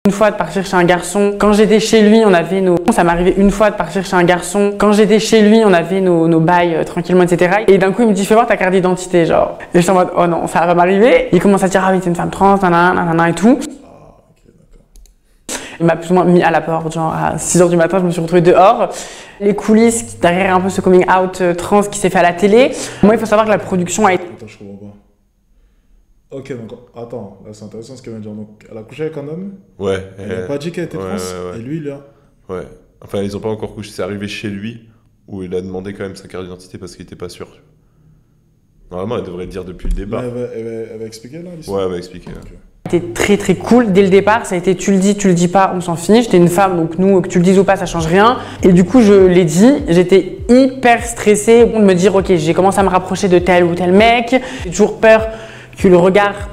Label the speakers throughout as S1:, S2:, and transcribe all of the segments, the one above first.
S1: Une fois de partir chez un garçon, quand j'étais chez lui, on avait nos... Ça m'arrivait une fois de partir chez un garçon, quand j'étais chez lui, on avait nos bails tranquillement, etc. Et d'un coup, il me dit, fais voir ta carte d'identité, genre. Et je suis en mode, oh non, ça va m'arriver. Il commence à dire, ah oui, t'es une femme trans, nanana, nanana et tout. Il m'a plus ou moins mis à la porte, genre à 6h du matin, je me suis retrouvée dehors. Les coulisses, derrière un peu ce coming out trans qui s'est fait à la télé. Moi, il faut savoir que la production a été...
S2: Attends, je comprends pas. Ok, donc attends, là c'est intéressant ce qu'elle vient de dire. Donc elle a couché avec un homme.
S3: Ouais.
S2: Elle n'a pas dit qu'elle était trans. Et lui, il a.
S3: Ouais. Enfin, ils ont pas encore couché. C'est arrivé chez lui où il a demandé quand même sa carte d'identité parce qu'il était pas sûr. Normalement, elle devrait le dire depuis le départ.
S2: Elle va expliquer là l'histoire.
S3: Ouais, elle va expliquer.
S2: Okay.
S1: C'était très très cool dès le départ, ça a été tu le dis pas, on s'en fiche. J'étais une femme donc nous, que tu le dises ou pas, ça change rien. Et du coup, je l'ai dit, j'étais hyper stressée de me dire ok, j'ai commencé à me rapprocher de tel ou tel mec. J'ai toujours peur que le regard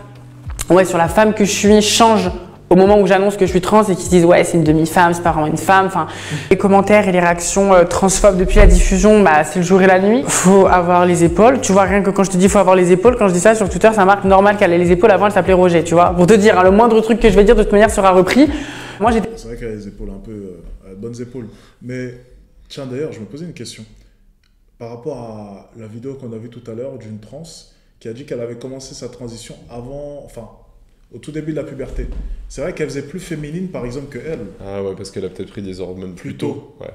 S1: sur la femme que je suis change au moment où j'annonce que je suis trans et qu'ils se disent ouais c'est une demi-femme, c'est pas vraiment une femme. Enfin, les commentaires et les réactions transphobes depuis la diffusion, bah, c'est le jour et la nuit. Faut avoir les épaules. Tu vois, rien que quand je te dis faut avoir les épaules, quand je dis ça sur Twitter, ça marque normal qu'elle ait les épaules. Avant elle s'appelait Roger, tu vois. Pour te dire, hein, le moindre truc que je vais dire de toute manière sera repris. Moi j'étais...
S2: C'est vrai qu'elle a les épaules un peu, bonnes épaules. Mais tiens d'ailleurs, je me posais une question. Par rapport à la vidéo qu'on a vue tout à l'heure d'une trans qui a dit qu'elle avait commencé sa transition avant, enfin, au tout début de la puberté. C'est vrai qu'elle faisait plus féminine, par exemple, que elle.
S3: Ah ouais, parce qu'elle a peut-être pris des hormones plus tôt. Ouais.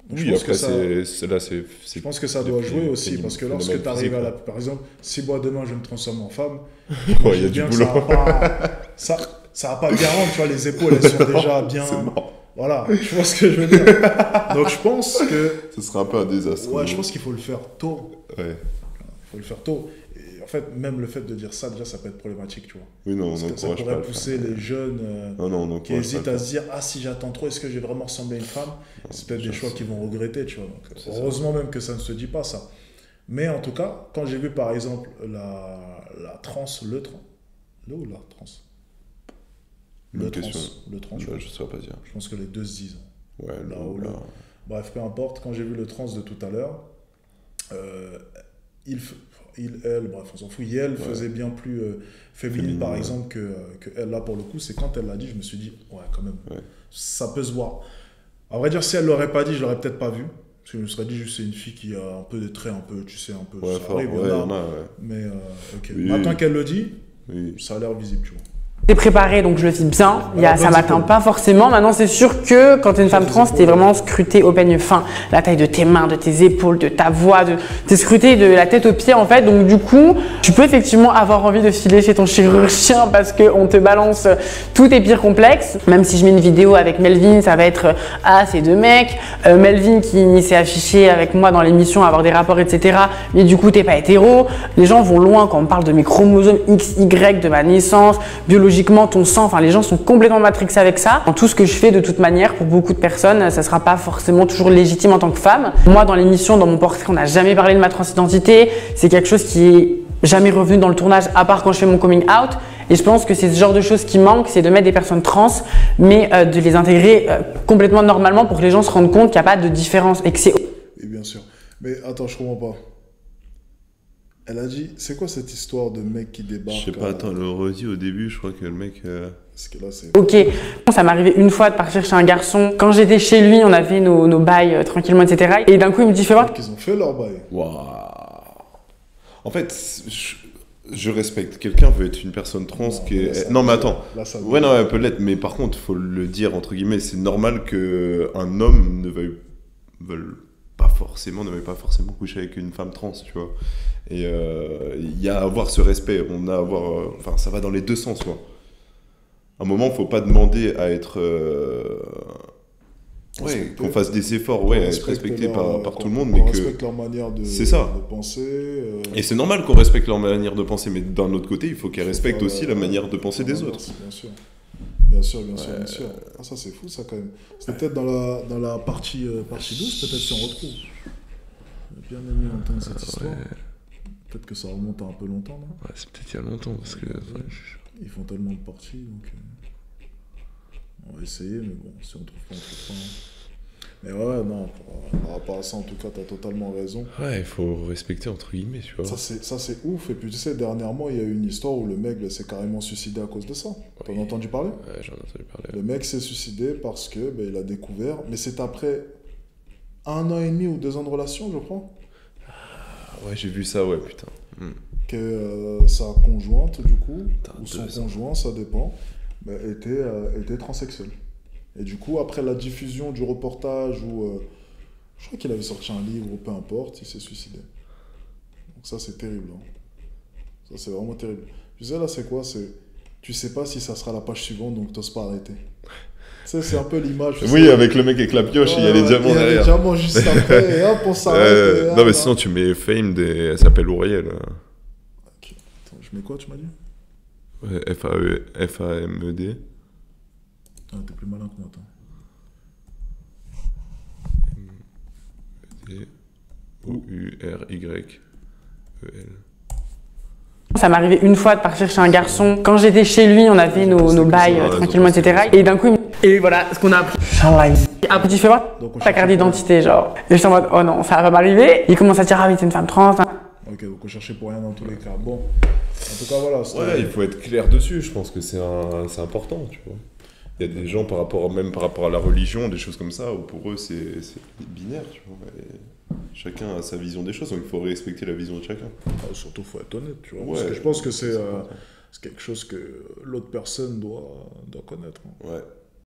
S2: Donc,
S3: oui, après,
S2: je pense que ça doit jouer aussi, parce que lorsque tu arrives à la... Par exemple, si moi demain je me transforme en femme,
S3: ouais, il y a du boulot.
S2: Ça va pas bien rendre, tu vois, les épaules, elles sont déjà bien... Voilà, tu vois ce que je veux dire. Donc je pense que...
S3: Ce sera un peu un désastre.
S2: Ouais, je pense qu'il faut le faire tôt.
S3: Ouais.
S2: Il faut le faire tôt. Et en fait, même le fait de dire ça, déjà, ça peut être problématique, tu vois.
S3: Oui, non,
S2: parce que ça pourrait pousser les jeunes qui hésitent à se dire « Ah, si j'attends trop, est-ce que je vais vraiment ressembler à une femme ?» C'est peut-être des choix qu'ils vont regretter, tu vois. Donc, heureusement même que ça ne se dit pas, ça. Mais en tout cas, quand j'ai vu, par exemple, la trans, le ou la trans
S3: Le trans.
S2: Je ne saurais pas dire. Je pense que les deux se disent.
S3: Ouais,
S2: là. Bref, peu importe. Quand j'ai vu le trans de tout à l'heure, elle, bref, on s'en fout. Elle faisait bien plus féminine, par exemple, que elle. Là, pour le coup, c'est quand elle l'a dit, je me suis dit, ouais, quand même, ça peut se voir. À vrai dire, si elle ne l'aurait pas dit, je ne l'aurais peut-être pas vu. Parce que je me serais dit, juste, c'est une fille qui a un peu des traits, un peu, tu sais, un peu.
S3: Ouais,
S2: ça
S3: fort,
S2: arrive, Mais, ok.
S3: Oui,
S2: maintenant qu'elle le dit, ça a l'air visible, tu vois.
S1: T'es préparé, donc je le vis bien. Ça m'atteint pas forcément. Maintenant, c'est sûr que quand t'es une femme trans, t'es vraiment scruté au peigne fin. La taille de tes mains, de tes épaules, de ta voix, t'es scruté de la tête aux pieds en fait. Donc du coup, tu peux effectivement avoir envie de filer chez ton chirurgien parce qu'on te balance tous tes pires complexes. Même si je mets une vidéo avec Melvin, ça va être ah c'est deux mecs. Melvin qui s'est affiché avec moi dans l'émission, avoir des rapports, etc. Mais du coup, t'es pas hétéro. Les gens vont loin quand on parle de mes chromosomes XY, de ma naissance, biologiquement ton sang, enfin les gens sont complètement matrixés avec ça. Dans tout ce que je fais de toute manière, pour beaucoup de personnes, ça sera pas forcément toujours légitime en tant que femme. Moi dans l'émission, dans mon portrait, on n'a jamais parlé de ma transidentité, c'est quelque chose qui est jamais revenu dans le tournage à part quand je fais mon coming out. Et je pense que c'est ce genre de choses qui manque, c'est de mettre des personnes trans, mais de les intégrer complètement normalement pour que les gens se rendent compte qu'il n'y a pas de différence et que c'est...
S2: Oui, bien sûr. Mais attends, je comprends pas. Elle a dit, c'est quoi cette histoire de mec qui débarque?
S3: Je sais pas, attends, elle le redit au début, je crois que le mec...
S2: Parce que là, c'est...
S1: Ok, ça m'est arrivé une fois de partir chez un garçon. Quand j'étais chez lui, on avait nos bails tranquillement, etc. Et d'un coup, il me dit, fais voir.
S2: Qu'ils ont fait leur bail.
S3: Waouh. En fait, je respecte. Quelqu'un veut être une personne trans qui est... Non, mais attends.
S2: Là, ça
S3: ouais, non, elle peut l'être, mais par contre, il faut le dire, entre guillemets, c'est normal qu'un homme ne veuille pas forcément coucher avec une femme trans, tu vois. Et il y a à avoir ce respect, enfin ça va dans les deux sens, quoi. À un moment, faut pas demander à être qu'on fasse des efforts, à être respecté par tout le monde, mais que
S2: respecte leur manière de penser.
S3: Et c'est normal qu'on respecte leur manière de penser, mais d'un autre côté, il faut qu'elles respectent aussi la manière de penser des autres.
S2: Bien sûr. Ah, ça c'est fou, ça quand même. C'était peut-être dans la partie 12, peut-être si on retrouve. J'ai bien aimé entendre cette histoire. Peut-être que ça remonte à un peu longtemps, non?
S3: Ouais, c'est peut-être il y a longtemps, parce que...
S2: Ils font tellement de parties, donc... On va essayer, mais bon, si on trouve pas, on trouve pas. Mais ouais, non, par rapport à ça, en tout cas, t'as totalement raison.
S3: Ouais, il faut respecter entre guillemets, tu vois.
S2: Ça, c'est ouf. Et puis, tu sais, dernièrement, il y a eu une histoire où le mec s'est carrément suicidé à cause de ça. T'en as entendu parler?
S3: Ouais, j'en ai entendu parler.
S2: Le mec s'est suicidé parce que il a découvert, mais c'est après 1 an et demi ou 2 ans de relation, je crois,
S3: Ah ouais, j'ai vu ça, ouais, putain.
S2: que sa conjointe, du coup,
S3: Putain,
S2: ou son
S3: 2 ans.
S2: conjoint, ça dépend, était transsexuel. Et du coup, après la diffusion du reportage, je crois qu'il avait sorti un livre, ou peu importe, il s'est suicidé. Donc ça, c'est terrible. Hein. Ça, c'est vraiment terrible. Tu sais, là, c'est quoi? Tu sais pas si ça sera la page suivante, donc t'oses pas arrêter. Tu sais, c'est un peu l'image.
S3: Oui, avec le mec avec la pioche, il y a les diamants
S2: il y a
S3: derrière.
S2: les diamants juste après, et hop, on s'arrête.
S3: Non, mais sinon, tu mets Fame, elle s'appelle Auriel.
S2: Ok. Attends, je mets quoi, tu m'as dit?
S3: Ouais, F-A-M-E-D.
S2: Ah, t'es plus malin que moi, attends.
S3: O-U-R-Y-E-L.
S1: Ça m'arrivait une fois de partir chez un garçon. Quand j'étais chez lui, on avait nos bails tranquillement, etc. Et d'un coup, et voilà, ce qu'on a appris. Après, tu fais voir ta carte d'identité, genre. Et je suis en mode, oh non, ça va pas m'arriver. Il commence à dire, ah oui, t'es une femme trans.
S2: Ok, donc on cherchait pour rien dans tous les cas. Bon, en tout cas, voilà.
S3: Ouais, il faut être clair dessus, je pense que c'est important, tu vois. Il y a des gens, même par rapport à la religion, des choses comme ça, où pour eux, c'est binaire, tu vois. Et chacun a sa vision des choses, donc il faut respecter la vision de chacun.
S2: Surtout, il faut être honnête, tu vois.
S3: Ouais,
S2: parce que je pense que
S3: c'est
S2: c'est quelque chose que l'autre personne doit connaître. Hein.
S3: Ouais.